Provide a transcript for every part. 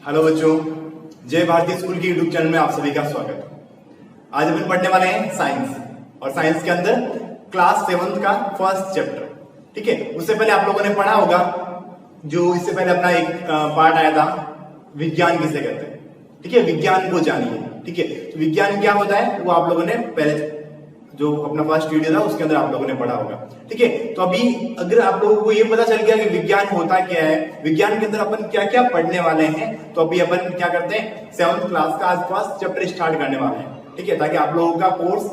Hello बच्चों, जय भारतीय स्कूल के यूट्यूब चैनल में आप सभी का स्वागत है। आज अपन पढ़ने वाले हैं साइंस, और साइंस के अंदर क्लास 7th का फर्स्ट चैप्टर। ठीक है, उससे पहले आप लोगों ने पढ़ा होगा, जो इससे पहले अपना एक पार्ट आया था, विज्ञान किसे कहते हैं। ठीक है, विज्ञान को जानिए। ठीक है, तो विज्ञान क्या होता है वो आप लोगों ने पहले जो अपना फर्स्ट वीडियो था उसके अंदर आप लोगों ने पढ़ा होगा। ठीक है, तो अभी अगर आप लोगों को ये पता चल गया कि विज्ञान होता क्या है, विज्ञान के अंदर अपन क्या क्या पढ़ने वाले हैं, तो अभी अपन क्या करते हैं 7th क्लास का आज फर्स्ट चैप्टर स्टार्ट करने वाले हैं। ठीक है, ताकि आप लोगों का कोर्स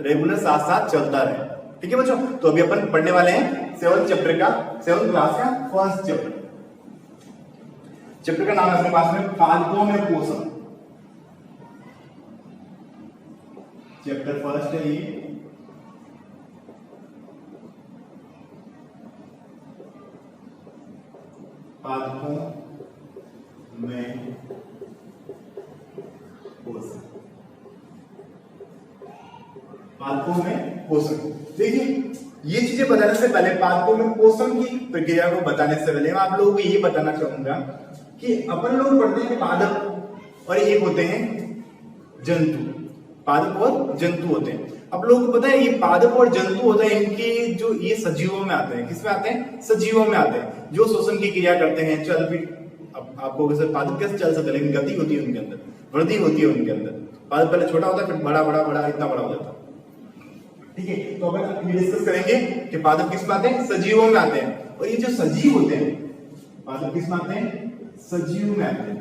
रेगुलर साथ साथ चलता रहे। ठीक है बच्चों, तो अभी अपन पढ़ने वाले हैं 7th चैप्टर का, 7th क्लास का फर्स्ट चैप्टर। चैप्टर का नाम है अपने पास में पादपों में पोषण। चैप्टर फर्स्ट है ये, पादपों में पोषण। पादपों में पोषण, देखिए ये चीजें बताने से पहले, पादपों में पोषण की प्रक्रिया को बताने से पहले मैं आप लोगों को ये बताना चाहूंगा कि अपन लोग पढ़ते हैं पादप और एक होते हैं जंतु। पादप और जंतु होते हैं। अब लोगों को पता है ये पादप और जंतु होते हैं, इनके जो ये सजीवों में आते हैं। किसमें आते हैं? सजीवों में आते हैं, जो शोषण की क्रिया करते हैं। चल फिर अब आपको वैसे पादप कैसे चल सकते हैं, लेकिन गति होती है उनके अंदर, वृद्धि होती है उनके अंदर। पादप पहले छोटा होता है, फिर बड़ा बड़ा बड़ा इतना बड़ा हो जाता है। ठीक है, तो अपन ये डिस्कस करेंगे कि पादप किस में आते हैं? सजीवों में आते हैं। और ये जो सजीव होते हैं, पादप किस में आते हैं? सजीव में आते हैं।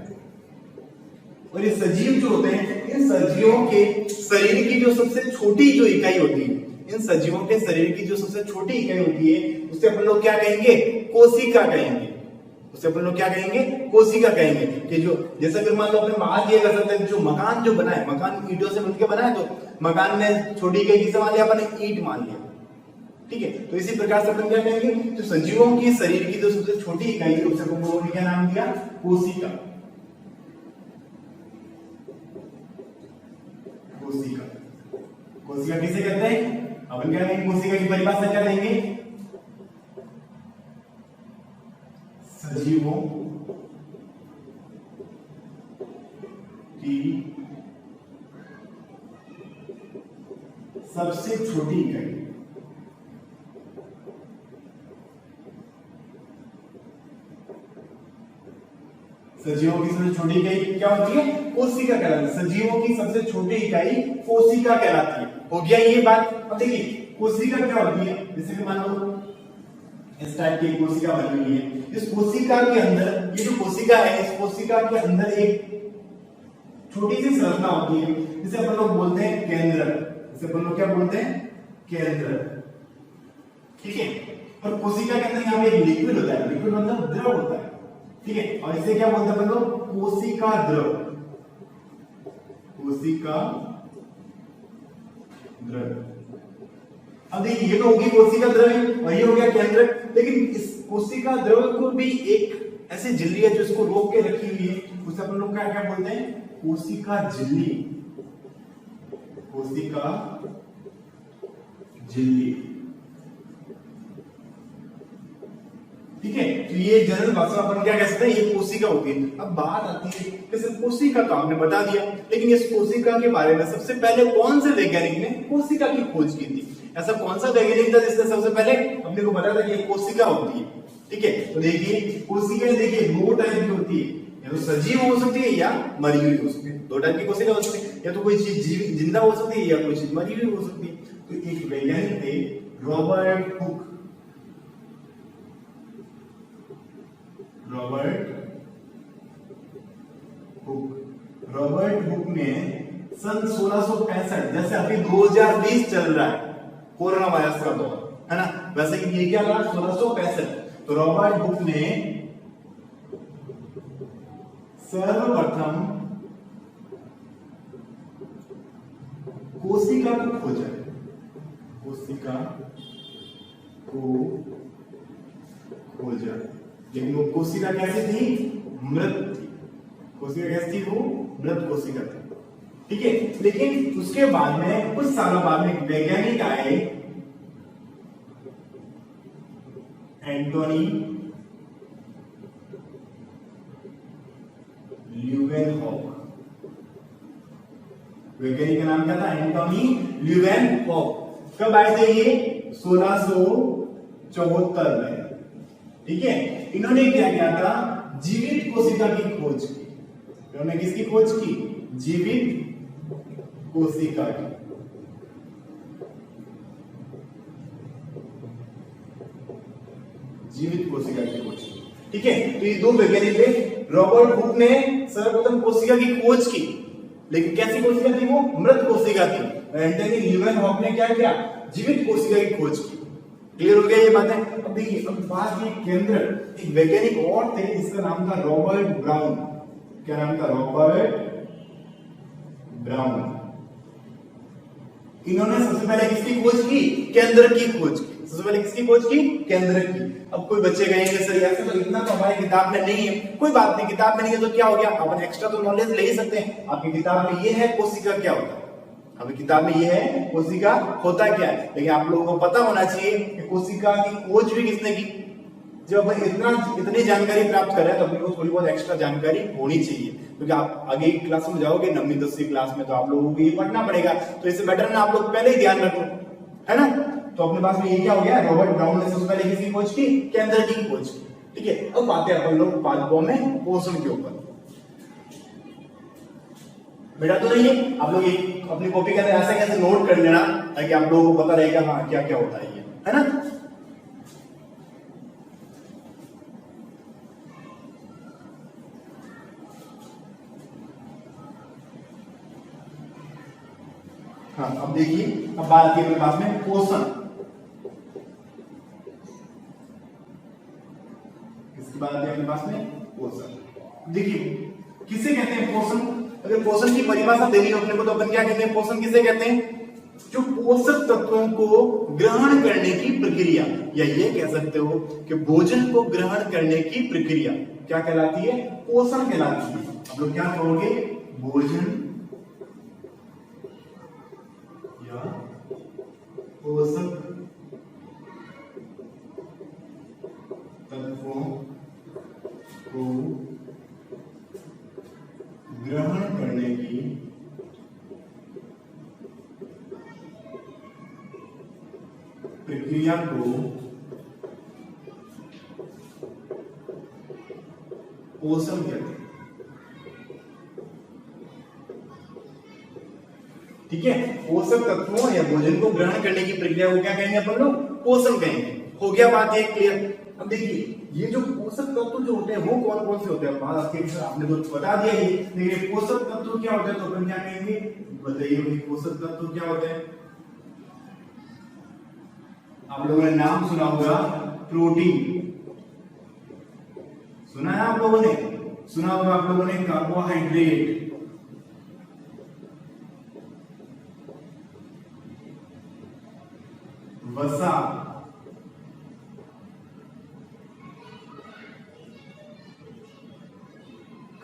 और ये सजीव जो होते हैं, इन सजीवों के शरीर की जो सबसे छोटी जो इकाई होती है, इन सजीवों के शरीर की जो सबसे छोटी इकाई होती है, उसे अपन लोग क्या कहेंगे? कोशिका कहेंगे। उसे अपन लोग क्या कहेंगे? कोशिका कहेंगे। कि जो जैसे कि मान लो अपने बात ये कर सकते हैं, जो मकान जो बना है, मकान ईंटों से मिलकर बना है, तो मकान में छोटी इकाई किसे मान लिया? अपन ईंट मान लिया। ठीक है, तो इसी प्रकार से अपन क्या कहेंगे? जो सजीवों की शरीर की जो सबसे छोटी इकाई है, उसे अपन लोगों ने क्या नाम दिया? कोशिका। कोशिका, कोशिका किसे कहते हैं? अपन क्या कहेंगे? कोशिका की परिभाषा क्या देंगे? सजीवों की सबसे छोटी इकाई। सजीवों की सबसे छोटी इकाई क्या होती है? कोशिका कहलाती है। सजीवों की सबसे छोटी इकाई कोशिका कहलाती है। हो गया ये बात। अब देखिए कोशिका क्या होती है, जैसे कि मान लो इस टाइप की कोशिका बनी हुई है। इस कोशिका के अंदर, ये जो कोशिका है, इस कोशिका के अंदर एक छोटी सी संरचना होती है, जिसे अपन लोग बोलते हैं केंद्र। जिसे अपन लोग क्या बोलते हैं? केंद्र। ठीक है, और कोशिका के अंदर यहाँ पे एक लिक्विड होता है। लिक्विड मतलब द्रव होता है। ठीक है, और इसे क्या बोलते हैं अपन लोग? कोशिका द्रव। कोशिका द्रव। अब देखिए ये तो होगी कोशिका द्रव और ये हो गया केंद्र, लेकिन इस कोशिका द्रव को भी एक ऐसी झिल्ली है जो इसको रोक के रखी हुई है, उसे अपन लोग क्या क्या बोलते हैं? कोशिका झिल्ली। कोशिका झिल्ली। ठीक है, तो ये जनरल भाषा अपन क्या कह सकते हैं? ये कोशिका होती है। अब बात आती है जैसे कोशिका का हमने बता दिया, लेकिन इस कोशिका के बारे में सबसे पहले कौन से वैज्ञानिक ने कोशिका की खोज की थी? ऐसा कौन सा वैज्ञानिक था जिसने सबसे पहले अपने को बताया था कि ये कोशिका होती है? ठीक है, तो देखिए कोशिका देखिए दो टाइप की होती है, या तो सजीव हो सकती है या मरी हुई हो सकती है। दो टाइप की कोशिका हो सकती है, या तो कोई चीज जिंदा हो सकती है या कोई चीज मरी हुई हो सकती है। तो एक वैज्ञानिक थे रॉबर्ट हुक। रॉबर्ट हुक ने सन 1665, जैसे अभी 2020 चल रहा है, कोरोना वायरस का दौर है ना, वैसे ये क्या था 1665। तो रॉबर्ट हुक ने सर्वप्रथम कोशिका को खोजा। कोशिका को खोजा, लेकिन वो कोशिका कैसी थी? मृत थी। कोशिका कैसी थी? वो मृत कोशिका थी। ठीक है, लेकिन उसके बाद में कुछ सालों बाद में वैज्ञानिक आए, एंटोनी ल्यूवेनहॉक। वैज्ञानिक का नाम क्या था? एंटोनी ल्यूवेनहॉक। कब आए थे ये? 1674 में। ठीक है, इन्होंने क्या किया था? जीवित कोशिका की खोज की। इन्होंने किसकी खोज की? जीवित कोशिका की। जीवित कोशिका की खोज की। ठीक है, तो ये दो वैज्ञानिक थे। रॉबर्ट हुक ने सर्वप्रथम कोशिका की खोज की, लेकिन कैसी कोशिका थी वो? मृत कोशिका थी। एंटोनी ल्यूवेनहॉक ने क्या किया? जीवित कोशिका की खोज की। क्लियर हो गया ये बातें? अब देखिए, अब बात ये केंद्र, एक वैज्ञानिक और थे जिसका नाम था रॉबर्ट ब्राउन। क्या नाम था? Robert brown. इन्होंने सबसे पहले किसकी खोज की? केंद्र की खोज की। सबसे पहले किसकी खोज की? केंद्र की। अब कोई बच्चे कहेंगे सर ऐसे तो इतना तो हमारी किताब में नहीं है। कोई बात नहीं, किताब में नहीं है तो क्या हो गया, अपन एक्स्ट्रा तो नॉलेज ले ही सकते हैं। आपकी किताब में ये है कोशिका क्या होता है, अभी किताब में ये है कोशिका होता क्या है, लेकिन आप लोगों को पता होना चाहिए कि कोशिका की खोज भी किसने की। जब अपन इतनी जानकारी प्राप्त कर रहे हैं तो अपने को थोड़ी बहुत एक्स्ट्रा जानकारी होनी चाहिए, क्योंकि आप आगे क्लास में जाओगे 9वीं 10वीं क्लास में तो आप लोगों को ये पढ़ना पड़ेगा। तो इससे बेटर ना आप लोग पहले ही ध्यान रखो, है ना। तो अपने पास में ये क्या हो गया? रॉबर्ट ब्राउन ने सबसे पहले किसकी खोज की? केंद्र की खोज की। ठीक है, अब आते हैं अपन लोग पादपों में पोषण के ऊपर। बेटा तो नहीं है, आप लोग अपनी कॉपी के अंदर ऐसे कैसे नोट कर लेना ताकि आप लोगों को पता रहेगा हाँ क्या क्या होता है ये, है ना। हाँ, अब देखिए, अब बात आती है अपने पास में पोषण। किसकी बात आती है अपने पास में? पोषण। देखिए, किसे कहते हैं पोषण? अगर पोषण की परिभाषा देनी हो अपने को तो अपन क्या कहते हैं? पोषण किसे कहते हैं? जो पोषक तत्वों को ग्रहण करने की प्रक्रिया, या ये कह सकते हो कि भोजन को ग्रहण करने की प्रक्रिया क्या कहलाती है? पोषण कहलाती है। आप लोग क्या कहोगे? भोजन या पोषक तत्वों को ग्रहण करने की प्रक्रिया को पोषण कहते हैं। ठीक है, पोषक तत्वों या भोजन को ग्रहण करने की प्रक्रिया को क्या कहेंगे अपन लोग? पोषण कहेंगे। हो गया बात ये क्लियर। अब देखिए, ये जो पोषक तत्व जो होते हैं वो कौन कौन से होते हैं? आपने तो बता दिया ये, लेकिन पोषक तत्व क्या होते हैं तो अपन क्या कहेंगे? बताइए भाई, पोषक तत्व क्या होते हैं? आप लोगों ने नाम सुना होगा, प्रोटीन सुना है आप लोगों ने? सुना होगा आप लोगों ने कार्बोहाइड्रेट, वसा,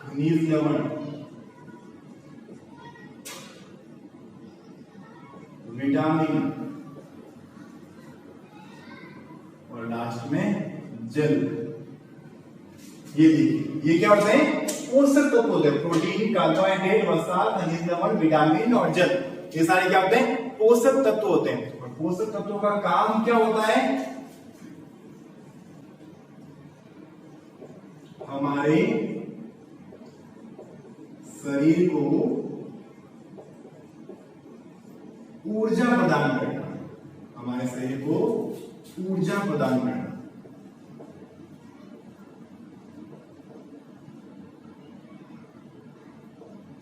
खनिज लवण, विटामिन और लास्ट में जल। ये देखिए, ये क्या होते हैं? पोषक तत्व होते हैं। प्रोटीन, कार्बोहाइड्रेट, वसा, खनिज लवण, विटामिन और जल, ये सारे क्या होते हैं? पोषक तत्व होते हैं। और पोषक तत्वों का काम क्या होता है? हमारे शरीर को ऊर्जा प्रदान करना, हमारे शरीर को ऊर्जा प्रदान करना।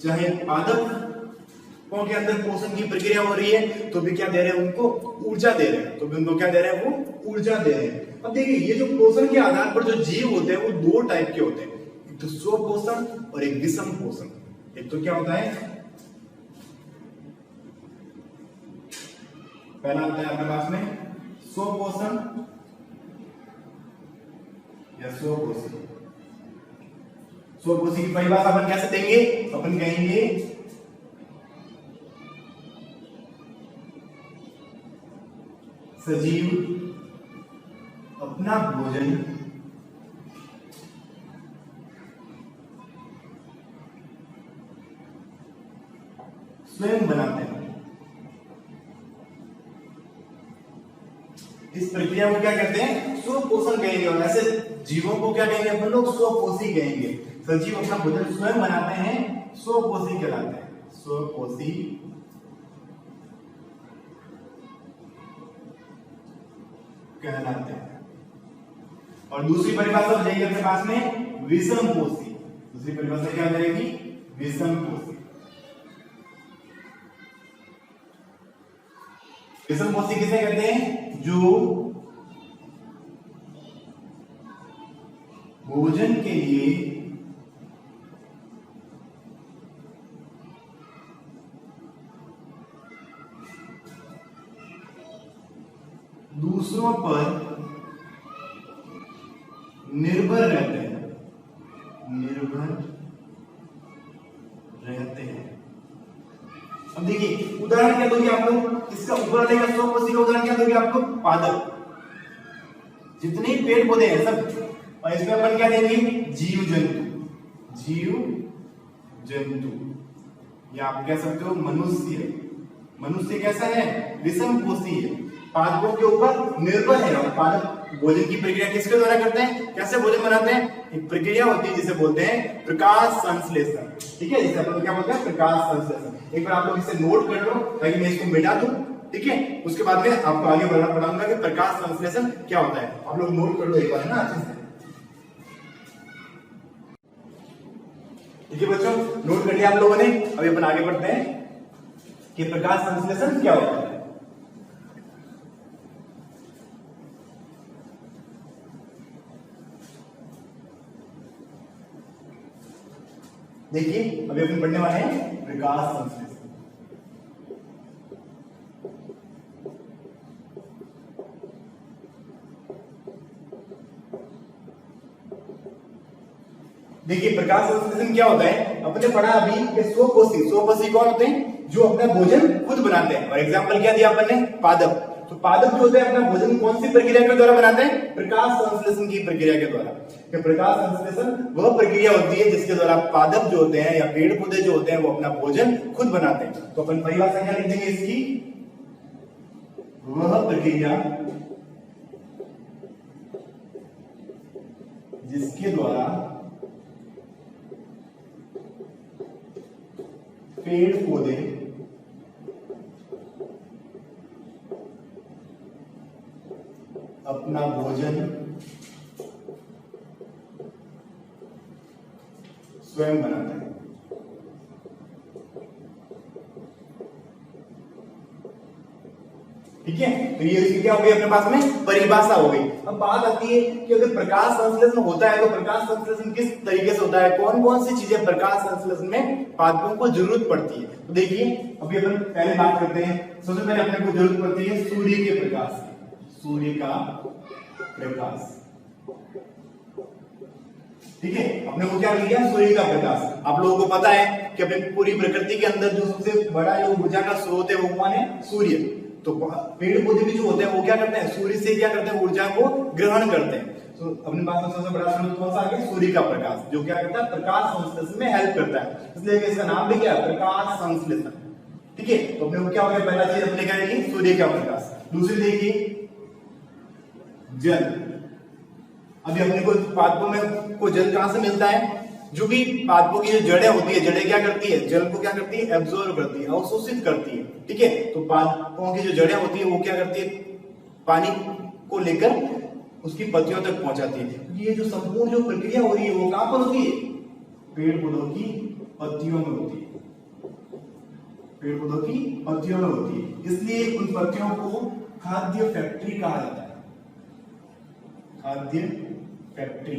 चाहे पादपों के अंदर पोषण की प्रक्रिया हो रही है तो भी क्या दे रहे हैं? उनको ऊर्जा दे रहे हैं। तो भी उनको क्या दे रहे हैं? वो ऊर्जा दे रहे हैं। अब देखिए, ये जो पोषण के आधार पर जो जीव होते हैं वो दो टाइप के होते हैं, एक तो स्वपोषण और एक विषम पोषण। एक तो क्या होता है? पहला आता है आपके पास में स्वपोषण या स्वपोषी। स्वपोषी की परिभाषा अपन कैसे देंगे? अपन कहेंगे सजीव अपना भोजन स्वयं बनाते हैं। इस प्रक्रिया को क्या कहते हैं? स्वपोषण कहेंगे। और ऐसे जीवों को क्या कहेंगे अपन लोग? स्वपोषी कहेंगे। सजीव अपना भोजन स्वयं बनाते हैं, स्वपोषी कहलाते हैं। स्वपोषी कहलाते हैं। और दूसरी परिभाषा हो जाएगी अपने पास में विषमपोषी। दूसरी परिभाषा क्या हो जाएगी? विषमपोषी। विषमपोषी किसे कहते हैं? जो भोजन के लिए दूसरों पर निर्भर रहते हैं, निर्भर रहते हैं। अब देखिए उदाहरण क्या दोगे आप लोग? इसका ऊपर वाले का स्वपोषी का उदाहरण क्या दोगे आप लोग? पादप। जितने पेड़ पौधे हैं सब, और इसमें अपन क्या देंगे? जीव जंतु। जीव जंतु, या आप कह सकते हो मनुष्य। मनुष्य कैसा है? विषमपोषी है, पादपों के ऊपर निर्भर है। और पादप भोजन की प्रक्रिया किसके द्वारा करते हैं? कैसे भोजन बनाते हैं? एक प्रक्रिया होती है जिसे बोलते हैं प्रकाश संश्लेषण। ठीक है, जिसे अपन क्या बोलते हैं? प्रकाश संश्लेषण। एक बार आप लोग इसे नोट कर लो ताकि मैं इसको मिटा दूं। ठीक है, उसके बाद में आपको आगे बढ़ाऊंगा कि प्रकाश संश्लेषण क्या होता है। आप लोग नोट कर लो एक बार ना अच्छे से। ठीक है बच्चों, नोट कर लिया आप लोगों ने। अभी अपन आगे बढ़ते हैं कि प्रकाश संश्लेषण क्या होता है। देखिए अभी अपन पढ़ने वाले हैं प्रकाश संश्लेषण। देखिए प्रकाश संश्लेषण क्या होता है? अपने पढ़ा अभी कि स्वपोषी। स्वपोषी कौन होते हैं? जो अपना भोजन खुद बनाते हैं। और एग्जाम्पल क्या दिया अपन ने? पादप। तो पादप जो होते हैं अपना भोजन कौन सी प्रक्रिया के द्वारा बनाते हैं? प्रकाश संश्लेषण की प्रक्रिया के द्वारा। कि प्रकाश संश्लेषण वह प्रक्रिया होती है जिसके द्वारा पादप जो होते हैं या पेड़ पौधे जो होते हैं वो अपना भोजन खुद बनाते हैं। तो अपन परिभाषा क्या लिख देंगे इसकी? वह प्रक्रिया जिसके द्वारा पेड़ पौधे अपना भोजन स्वयं बनाते हैं। ठीक है, तो ये इसकी क्या हो गई अपने पास में? परिभाषा हो गई। अब बात आती है कि अगर प्रकाश संश्लेषण होता है तो प्रकाश संश्लेषण किस तरीके से होता है? कौन कौन सी चीजें प्रकाश संश्लेषण में पादपों को जरूरत पड़ती है? तो देखिए अभी अपन पहले बात करते हैं। सबसे पहले अपने को जरूरत पड़ती है सूर्य के प्रकाश। सूर्य का प्रकाश। ठीक है, अपने को क्या मिल गया? सूर्य का प्रकाश। आप लोगों को पता है कि अपनी पूरी प्रकृति के अंदर जो सबसे बड़ा जो ऊर्जा का स्रोत है वो कौन है? सूर्य। तो पेड़ पौधे भी जो होते हैं वो क्या करते हैं? सूर्य से क्या करते हैं? ऊर्जा को ग्रहण करते हैं। तो अपने पास सबसे बड़ा स्रोत कौन सा आ गया? सूर्य का प्रकाश, जो क्या करता है? प्रकाश संश्लेषण में हेल्प करता है। इसलिए इसका नाम भी क्या है? प्रकाश संश्लेषण। ठीक है, तो अपने को क्या हो गया? पहला चीज अपने क्या देखी? सूर्य का प्रकाश। दूसरी देखिए जल। अभी अपने को पादपों में को जल कहां से मिलता है? जो भी पादपों की जो जड़ें होती है, जड़ें क्या करती है? जल को क्या करती है? एब्जॉर्ब करती है, अवशोषित करती है। ठीक है, तो पादपों की जो जड़ें होती है वो क्या करती है? पानी को लेकर उसकी पत्तियों तक पहुंचाती है। ये जो संपूर्ण जो प्रक्रिया हो रही है वो कहां पर होती है? पेड़ पौधों की पत्तियों में होती है। पेड़ पौधों की पत्तियों में होती है, इसलिए उन पत्तियों को खाद्य फैक्ट्री कहा जाता है। खाद्य फैक्ट्री।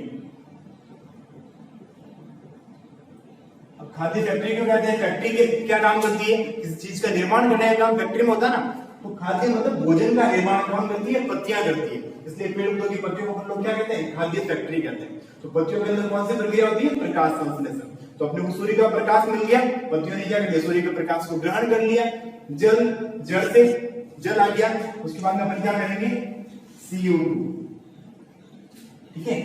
अब खाद्य फैक्ट्री क्यों कहते हैं? फैक्ट्री के क्या काम करती है? किसी चीज का निर्माण करने का काम फैक्ट्री में होता है ना। तो खाद्य मतलब भोजन का निर्माण कौन करती है? पत्तियां करती है। इसलिए पेड़ पौधों की पत्तियों को हम लोग क्या कहते हैं? खाद्य फैक्ट्री कहते हैं। तो पत्तियों के अंदर कौन सी प्रक्रिया होती है? प्रकाश संश्लेषण। तो अपने को सूर्य का प्रकाश मिल गया, पत्तियों ने क्या कर दिया? सूर्य के प्रकाश को ग्रहण कर लिया। जल, जड़ से जल आ गया, उसके बाद में अपन क्या करेंगे? CO2। ठीक है,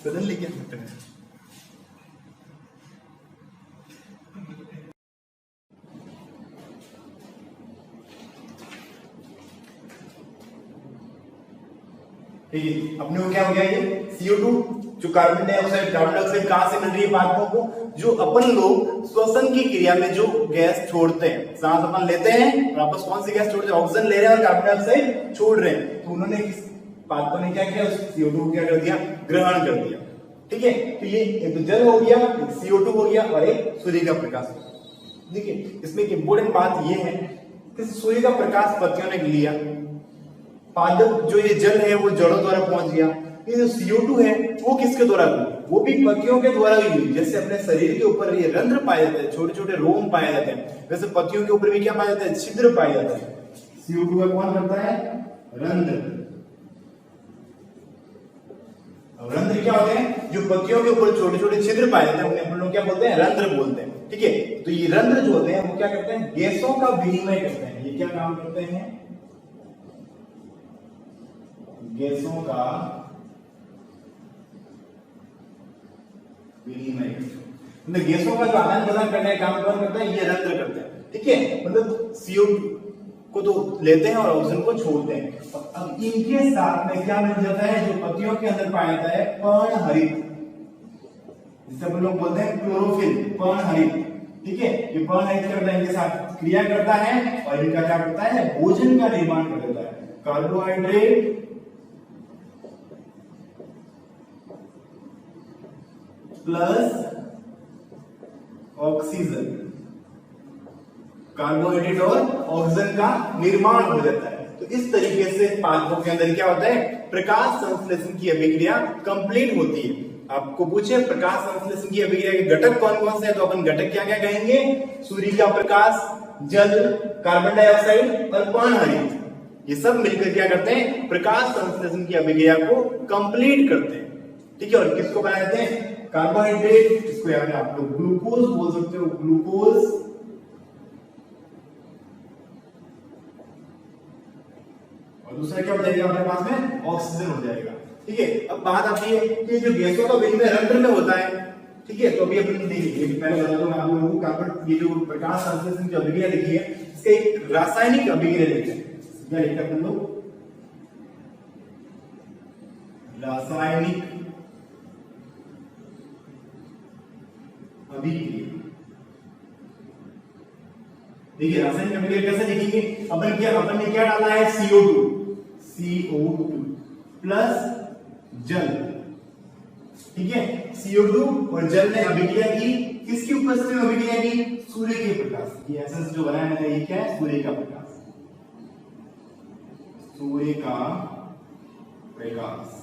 बदल लेके ठीक है, अपने को क्या हो गया ये CO2 जो कार्बन डाइऑक्साइड कहां से मिल रही है पादपों को, जो अपन लोग श्वसन की क्रिया में जो गैस छोड़ते हैं, सांस अपन लेते हैं और वापस कौन सी गैस छोड़ते हैं, ऑक्सीजन ले रहे हैं और कार्बन डाइऑक्साइड छोड़ रहे हैं। तो उन्होंने पादपों ने क्या किया, CO2 को क्या कर दिया, ग्रहण कर दिया। ठीक है, तो ये एक तो जल हो गया, एक CO2 हो गया और एक सूर्य का प्रकाश। देखिए इसमें एक इंपॉर्टेंट बात ये है कि सूर्य का प्रकाश पत्तियों ने लिया, पादप जो ये जल है वो जड़ों द्वारा पहुंच गया, ये जो CO2 है वो किसके द्वारा हुई, वो भी पत्तियों के द्वारा ही हुई। जैसे अपने शरीर के ऊपर ये रंध्र पाए जाते हैं, छोटे छोटे रोम पाए जाते हैं, वैसे पत्तियों के ऊपर भी क्या पाया जाता है, छिद्र पाए जाते हैं। CO2 का कौन करता है, रंध्र। रंध्र क्या होते हैं, जो पत्तियों के ऊपर छोटे छोटे छिद्र पाए जाते हैं उन्हें हम लोग क्या बोलते हैं, रंध्र बोलते हैं। ठीक है, तो ये रंध्र जो होते हैं वो क्या करते हैं, गैसों का विनिमय करते हैं। ये क्या काम करते हैं, गैसों का विनिमय, मतलब गैसों का जो आदान प्रदान करने का काम कौन करता है, ये रंध्र करते हैं। ठीक है, मतलब CO2 को तो लेते हैं और ऑक्सीजन को छोड़ते हैं। अब इनके साथ में क्या मिल जाता है, जो पत्तियों के अंदर पाया जाता है पर्णहरित, जिसे हम लोग बोलते हैं क्लोरोफिल, पर्णहरित। ठीक है, ये पर्णहरित करता है, इनके साथ क्रिया करता है और इनका क्या करता है, भोजन का निर्माण कर देता है। कार्बोहाइड्रेट प्लस ऑक्सीजन, कार्बोहाइड्रेट और ऑक्सीजन का निर्माण हो जाता है। तो इस तरीके से पादपों के अंदर क्या होता है, प्रकाश संश्लेषण की अभिक्रिया कंप्लीट होती है। आपको पूछे प्रकाश संश्लेषण की अभिक्रिया के घटक कौन कौन से हैं, तो अपन घटक क्या क्या कहेंगे, सूर्य का प्रकाश, जल, कार्बन डाइऑक्साइड और पर्णहरित, ये सब मिलकर क्या करते हैं, प्रकाश संश्लेषण की अभिक्रिया को कंप्लीट करते हैं। ठीक है, और किसको बनाते हैं, कार्बोहाइड्रेट, इसको यहाँ पे आप लोग ग्लूकोज बोल सकते हो, ग्लूकोज, और दूसरा क्या हो जाएगा हमारे पास में, ऑक्सीजन हो जाएगा। ठीक है, अब बात आती है कि जो गैसों का विनिमय रंध्र में होता है। ठीक है, तो अभी अपन देखिए, पहले बता दूं आप लोगों को, कार्बन ये जो प्रकाश संश्लेषण की अभिक्रिया लिखी है, इसका एक रासायनिक अभिक्रिया लिखते हैं। क्या लिखते हैं अपन लोग, रासायनिक अभिक्रिया। देखिए रासायनिक अभिक्रिया कैसे लिखेंगे, अपन ने क्या डाला है, CO2 प्लस जल। ठीक है, CO2 और जल ने अभिक्रिया की, किसकी उपस्थिति में अभिक्रिया की, सूर्य के प्रकाश। ये एसेंस जो बनाया मैंने, ये क्या है, सूर्य का प्रकाश, सूर्य का प्रकाश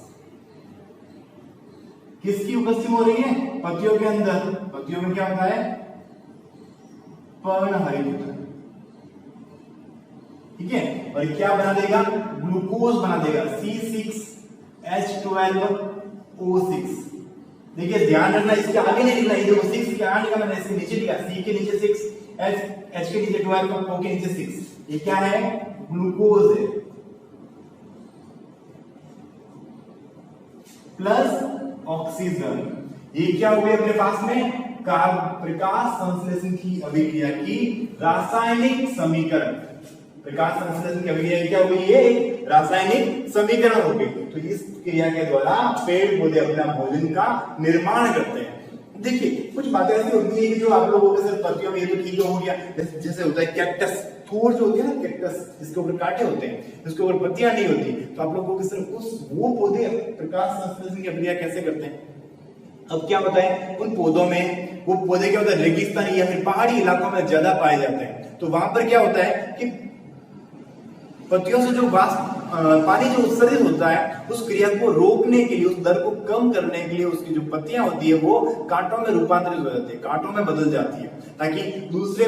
किसकी उपस्थिति हो रही है, पत्तियों के अंदर। पत्तियों में क्या होता है, पर्णहरित होता है। ठीक है, और क्या बना देगा, ग्लूकोज बना देगा, C6H12O6। देखिए ध्यान रखना, इसके आगे नहीं लिखना, ये देखो 6 के आगे का मैंने इसके नीचे लिखा, C के नीचे 6, H के नीचे 12, O के नीचे 6। ये क्या है, ग्लूकोज है, प्लस ऑक्सीजन। ये क्या हो गया अपने पास में, प्रकाश संश्लेषण की अभिक्रिया की रासायनिक समीकरण। प्रकाश संश्लेषण की अभिक्रिया क्या हो गई, ये रासायनिक समीकरण हो गई। तो इस क्रिया के द्वारा पेड़ पौधे अपना भोजन का निर्माण करते हैं। देखिए कुछ बातें ऐसी होती है जो आप लोगों के सिर्फ पत्तियों में ये तो ठीक हो गया, जैसे होता है कैक्टस, थोड़ जो होती है ना कैक्टस, जिसके ऊपर कांटे होते हैं, जिसके ऊपर पत्तियां नहीं होती, तो आप लोगों के सिर्फ वो पौधे प्रकाश संश्लेषण की अभिक्रिया कैसे करते हैं। अब क्या होता है, उन पौधों में वो पौधे क्या होता है, रेगिस्तानी या फिर पहाड़ी इलाकों में ज्यादा पाए जाते हैं। तो वहां पर क्या होता है कि पत्तियों से जो पानी जो उत्सर्जित होता है, उस क्रिया को रोकने के लिए, उस दर को कम करने के लिए उसकी जो पत्तियां होती है वो कांटों में रूपांतरित हो जाती है, कांटों में बदल जाती है, ताकि दूसरे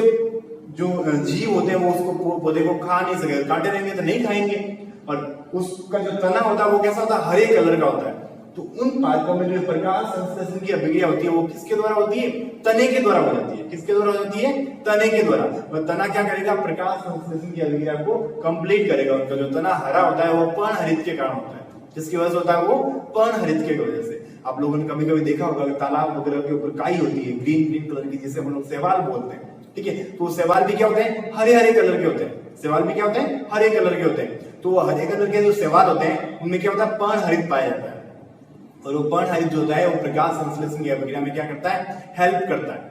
जो जीव होते हैं वो उसको पौधे को खा नहीं सके। कांटे रहेंगे तो नहीं खाएंगे, और उसका जो तना होता है वो कैसा होता है, हरे कलर का होता है। तो उन पादपों में जो प्रकाश संश्लेषण की अभिक्रिया होती है वो किसके द्वारा होती है, तने के द्वारा हो जाती है। किसके द्वारा होती है, तने के द्वारा। और तना क्या करेगा, प्रकाश संश्लेषण की अभिक्रिया को कंप्लीट करेगा। उनका जो तना हरा होता है वो पर्णहरित के कारण होता है। जिसकी वजह से होता है वो पर्णहरित के वजह से। आप लोगों ने कभी कभी देखा होगा तालाब वगैरह के ऊपर काई होती है ग्रीन ग्रीन कलर की, जिसे हम लोग शैवाल बोलते हैं। ठीक है, तो शैवाल भी क्या होते हैं, हरे हरे कलर के होते हैं। शैवाल भी क्या होते हैं, हरे कलर के होते हैं। तो हरे कलर के जो शैवाल होते हैं उनमें क्या होता है, पर्णहरित पाया जाता है। और वो पर्णहरित जो होता है वो प्रकाश संश्लेषण की अभिक्रिया में क्या करता है, हेल्प करता है।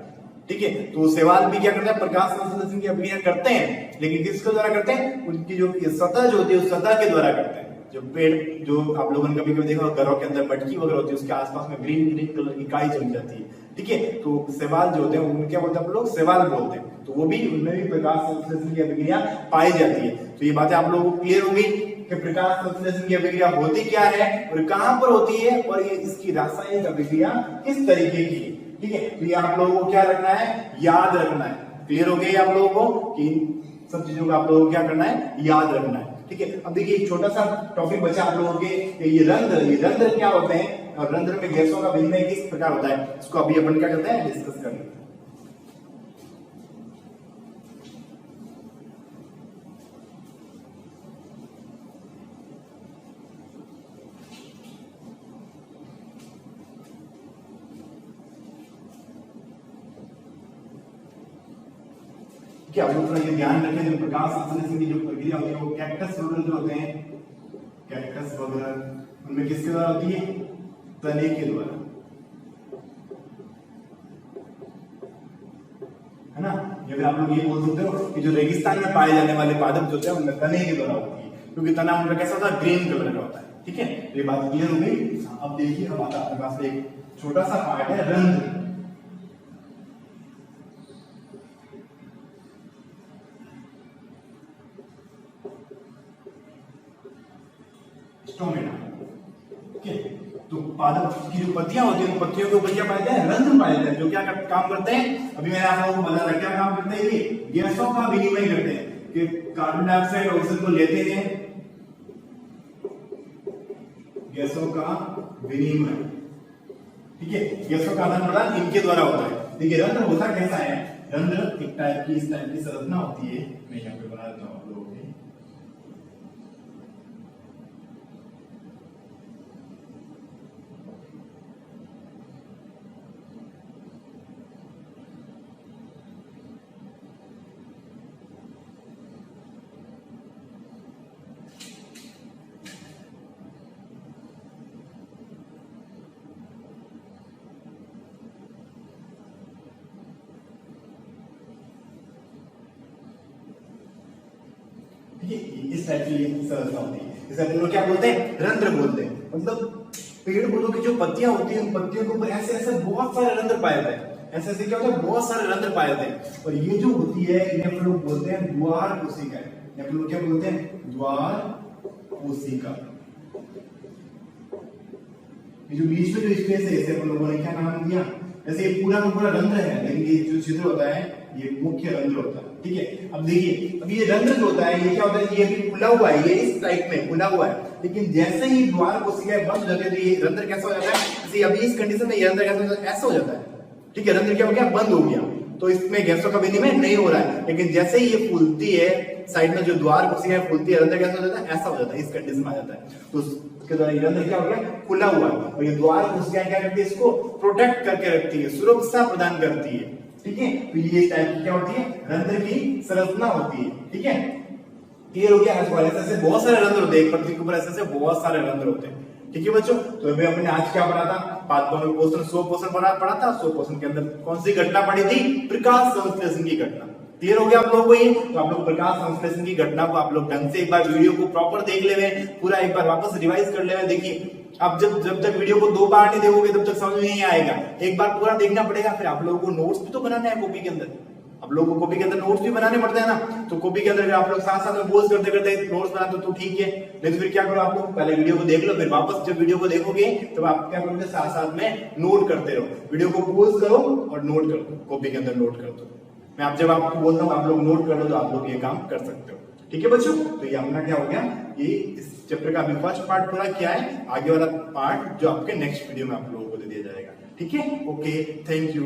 ठीक है, तो शैवाल भी क्या करता है, प्रकाश संश्लेषण की अभिक्रिया करते हैं, लेकिन किसके द्वारा करते हैं, उनकी जो सतह जो होती है उस सतह के द्वारा करते हैं। जो पेड़, जो आप लोगों ने कभी कभी देखा घरों के अंदर मटकी वगैरह होती है, उसके आसपास में ग्रीन ग्रीन कलर की काई जम जाती है। ठीक है, तो शैवाल जो होते हैं उनमें क्या बोलते हैं, आप लोग शैवाल बोलते हैं। तो वो भी, उनमें भी प्रकाश संश्लेषण की अभिक्रिया पाई जाती है। तो ये बातें आप लोगों को क्लियर हो गई कि प्रकाश संश्लेषण की अभिक्रिया होती क्या है और कहां पर होती है, और ये इसकी रासायनिक अभिक्रिया किस तरीके की है। ठीक है, तो ये आप लोगों को क्या रखना है, याद रखना है। क्लियर हो गई आप लोगों को कि सब चीजों को आप लोगों को क्या करना है, याद रखना है। ठीक है, अब देखिए एक छोटा सा टॉपिक बचा आप लोगों के, ये रंध्र क्या होते हैं और रंध्र में गैसों का विनिमय किस प्रकार होता है, इसको अभी अपन क्या करते हैं, डिस्कस कर लेते हैं। क्या आप लोग ये ध्यान रखें, जो प्रकाश संश्लेषण की जो प्रक्रिया होती है वो कैक्टस वगैरह जो होते हैं, कैक्टस वगैरह उनमें किसके द्वारा होती है, तने के द्वारा, है ना। या फिर आप लोग ये बोल सकते हो कि जो रेगिस्तान में पाए जाने वाले पादप जो होते हैं उनमें तने के द्वारा होती है, क्योंकि तना उनका कैसा होता है, ग्रीन कलर का होता है। ठीक है, ये बात क्लियर हो गई। अब देखिए हमारा आपके पास एक छोटा सा पार्ट है रंध्र। ठीक है, तो पादप की जो पत्तियां होती हैं, पत्तियों के ऊपर क्या पाए जाते हैं, रंध्र पाए जाते हैं, जो क्या काम करते हैं, अभी मैंने आप लोगों को बताया क्या काम करते हैं, ये गैसों का विनिमय करते हैं, कि कार्बन डाइऑक्साइड ऑक्सीजन को लेते हैं, गैसों का विनिमय। ठीक है, गैसों का आदान प्रदान इनके द्वारा होता है। देखिए रंध्र होता कैसा है, रंध्र एक टाइप की, इस टाइप की संरचना होती है, मैं यहाँ पे बना देता हूँ आप लोगों के। इस टाइप की संरचना होती है, इसे हम लोग क्या बोलते हैं, रंध्र बोलते हैं। मतलब पेड़ पौधों की जो पत्तियां होती हैं उन पत्तियों के ऊपर ऐसे ऐसे बहुत सारे रंध्र पाए जाते हैं, ऐसे ऐसे क्या होता है, बहुत सारे रंध्र पाए जाते हैं। और ये जो होती है इन्हें हम लोग बोलते हैं द्वार कोशिका, हम लोग क्या बोलते हैं, द्वार कोशिका। ये जो बीच में जो स्पेस है इसे हम लोगों ने क्या नाम दिया, जैसे ये पूरा का पूरा रंध्र है, लेकिन ये जो छिद्र होता है ये मुख्य रंध्र होता है। ठीक है, अब देखिए अब ये रंध्र जो होता है ये क्या होता है, ये भी खुला हुआ है, ये इस टाइप में खुला हुआ है, लेकिन जैसे ही द्वार कोशिकाएं बंद हो जाती है तो ये रंध्र कैसा हो जाता है, जैसे अभी इस कंडीशन में ये रंध्र कैसा हो जाता है, ऐसा हो जाता है। ठीक है, रंध्र क्या हो गया, बंद हो गया, तो इसमें गैसों का विनिमय नहीं हो रहा है। लेकिन जैसे ही ये फूलती है, साइड में जो द्वार कोशिकाएं फूलती है, रंध्र कैसा हो जाता है, ऐसा हो जाता है, इस कंडीशन में आ जाता है। तो उसके द्वारा ये रंध्र क्या हो गया, खुला हुआ है, और ये द्वार कोशिकाएं क्या करती है, इसको प्रोटेक्ट करके रखती है, सुरक्षा प्रदान करती है। ठीक है, तो ये टाइप की क्या होती है, रंध्र की संरचना होती है। ठीक है, क्लियर हो गया। ऐसे बहुत सारे रंध्र होते हैं, एक पत्ती के ऊपर ऐसे बहुत सारे रंध्र होते हैं। ठीक है बच्चों, तो अभी हमने आज क्या पढ़ा था, पादपों पोषण 100% पढ़ा था। 100% के अंदर कौन सी घटना पढ़ी थी, प्रकाश संश्लेषण की घटना। क्लियर हो गया आप लोगों को ये, तो आप लोग प्रकाश संश्लेषण की घटना को आप लोग ढंग से एक बार वीडियो को प्रॉपर देख ले, पूरा एक बार वापस रिवाइज कर ले। देखिए आप जब तक वीडियो को 2 बार नहीं देखोगे तब तक समझ में नहीं आएगा, एक बार पूरा देखना पड़ेगा। फिर आप लोगों को नोट्स भी तो बनाना है कॉपी के अंदर, आप लोगों को कॉपी के अंदर नोट्स भी बनाने पड़ते हैं ना। तो कॉपी के अंदर आप लोग साथ साथ में पोज करते करते नोट्स बनाते तो ठीक है, नहीं तो फिर क्या करो, आप लोग पहले वीडियो को देख लो, फिर वापस जब वीडियो को देखोगे तब आप क्या करोगे, साथ साथ में नोट करते रहो। वीडियो को पोज करो और नोट कर दो, कॉपी के अंदर नोट कर दो। मैं आप जब आपको बोलता हूँ आप लोग नोट कर लो तो आप लोग ये काम कर सकते हो। ठीक है बच्चों, तो ये अपना क्या हो गया, ये इस चैप्टर का अभी फर्स्ट पार्ट पूरा किया है, आगे वाला पार्ट जो आपके नेक्स्ट वीडियो में आप लोगों को दे दिया जाएगा। ठीक है, ओके, थैंक यू।